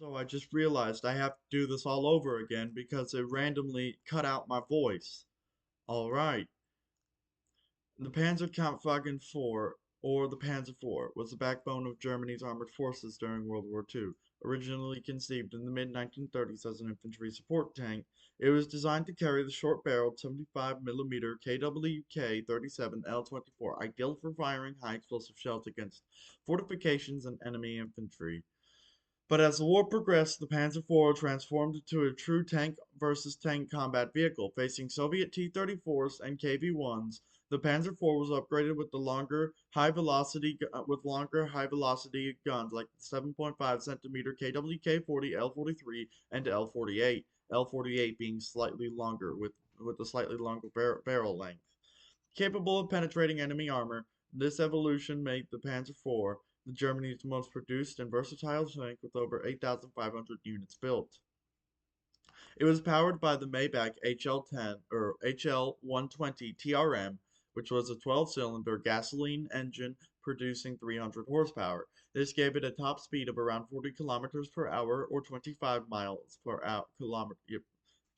So I just realized I have to do this all over again because it randomly cut out my voice. All right. The Panzerkampfwagen 4, or the Panzer IV, was the backbone of Germany's armored forces during World War II. Originally conceived in the mid-1930s as an infantry support tank, it was designed to carry the short-barreled 75 mm KWK-37 L-24, ideal for firing high-explosive shells against fortifications and enemy infantry. But as the war progressed, the Panzer IV transformed into a true tank versus tank combat vehicle. Facing Soviet T-34s and KV-1s, the Panzer IV was upgraded with longer high velocity guns like the 7.5 centimeter KWK-40, L-43, and L-48. L-48 being slightly longer with a slightly longer barrel length. Capable of penetrating enemy armor, this evolution made the Panzer IV the Germany's most produced and versatile tank with over 8,500 units built. It was powered by the Maybach HL-10 or HL-120 TRM, which was a 12-cylinder gasoline engine producing 300 horsepower. This gave it a top speed of around 40 kilometers per hour or 25 miles per hour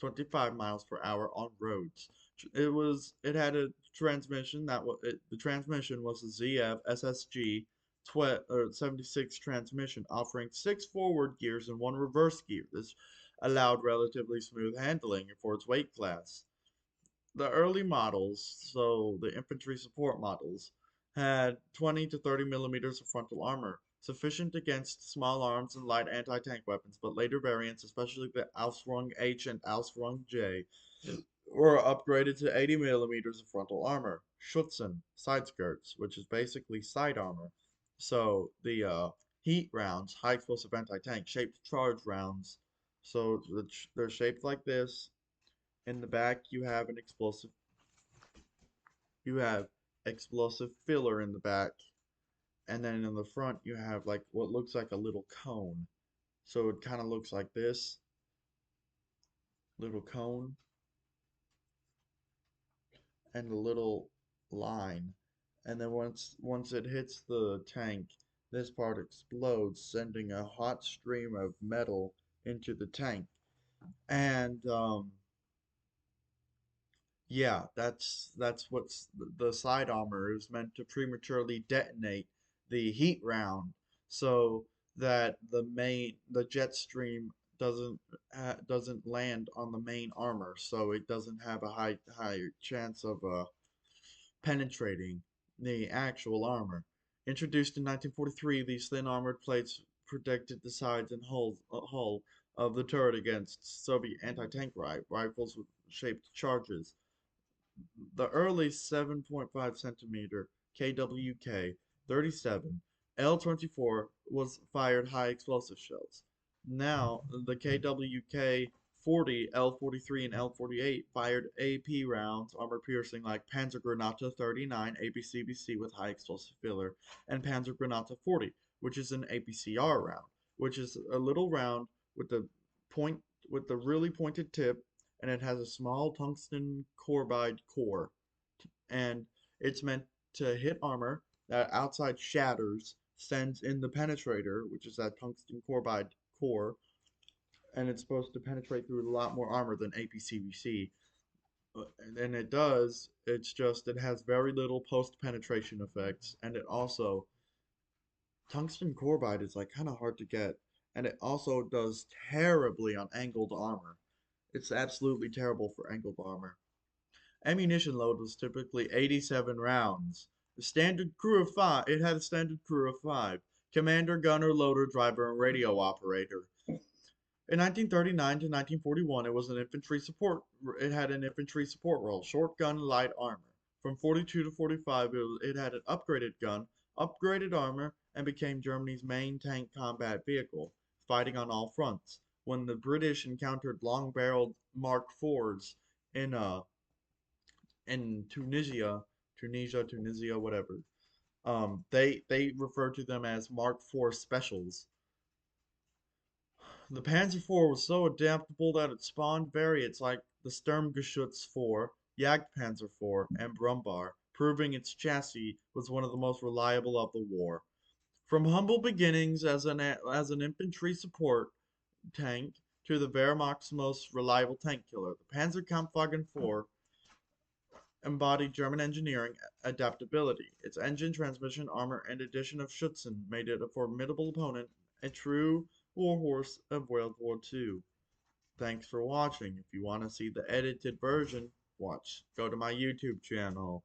25 miles per hour on roads. It had a transmission the transmission was a ZF SSG 76 transmission, offering 6 forward gears and 1 reverse gear. This allowed relatively smooth handling for its weight class. The early models, so the infantry support models, had 20 to 30 millimeters of frontal armor, sufficient against small arms and light anti-tank weapons, but later variants, especially the Ausführung H and Ausführung J, were upgraded to 80 millimeters of frontal armor. Schützen, side skirts, which is basically side armor. So the heat rounds, high explosive anti-tank, shaped charge rounds. So they're shaped like this. In the back, you have explosive filler in the back, and then in the front you have like what looks like a little cone. So it kind of looks like this little cone and a little line. And then once it hits the tank, this part explodes, sending a hot stream of metal into the tank. And yeah, that's what's the side armor is meant to prematurely detonate the heat round so that the jet stream doesn't land on the main armor, so it doesn't have a high chance of penetrating the actual armor. Introduced in 1943, these thin armored plates protected the sides and hull of the turret against Soviet anti-tank rifles with shaped charges. The early 7.5 centimeter KWK 37 L-24 was fired high explosive shells. Now the KWK 40, L-43, and L-48 fired AP rounds, armor piercing like Panzergranate 39 APCBC with high explosive filler, and Panzergranate 40, which is an APCR round, which is a little round with the point with the really pointed tip, and it has a small tungsten carbide core, and it's meant to hit armor that outside shatters, sends in the penetrator, which is that tungsten carbide core, and it's supposed to penetrate through a lot more armor than APCBC. And it does, it's just it has very little post penetration effects, and it also tungsten carbide is like kind of hard to get, and it also does terribly on angled armor. It's absolutely terrible for angled armor. Ammunition load was typically 87 rounds. The standard crew of five, it had a standard crew of five: commander, gunner, loader, driver, and radio operator. In 1939 to 1941, it had an infantry support role, short gun, light armor. From 42 to 45, it had an upgraded gun, upgraded armor, and became Germany's main tank combat vehicle, fighting on all fronts. When the British encountered long-barreled Mark IVs in Tunisia, whatever. They refer to them as Mark IV specials. The Panzer IV was so adaptable that it spawned variants like the Sturmgeschütz IV, Jagdpanzer IV, and Brummbär, proving its chassis was one of the most reliable of the war. From humble beginnings as an infantry support tank to the Wehrmacht's most reliable tank killer. The Panzerkampfwagen 4 embodied German engineering adaptability. Its engine, transmission, armor, and addition of Schutzen made it a formidable opponent, a true warhorse of World War II. Thanks for watching. If you want to see the edited version, go to my YouTube channel.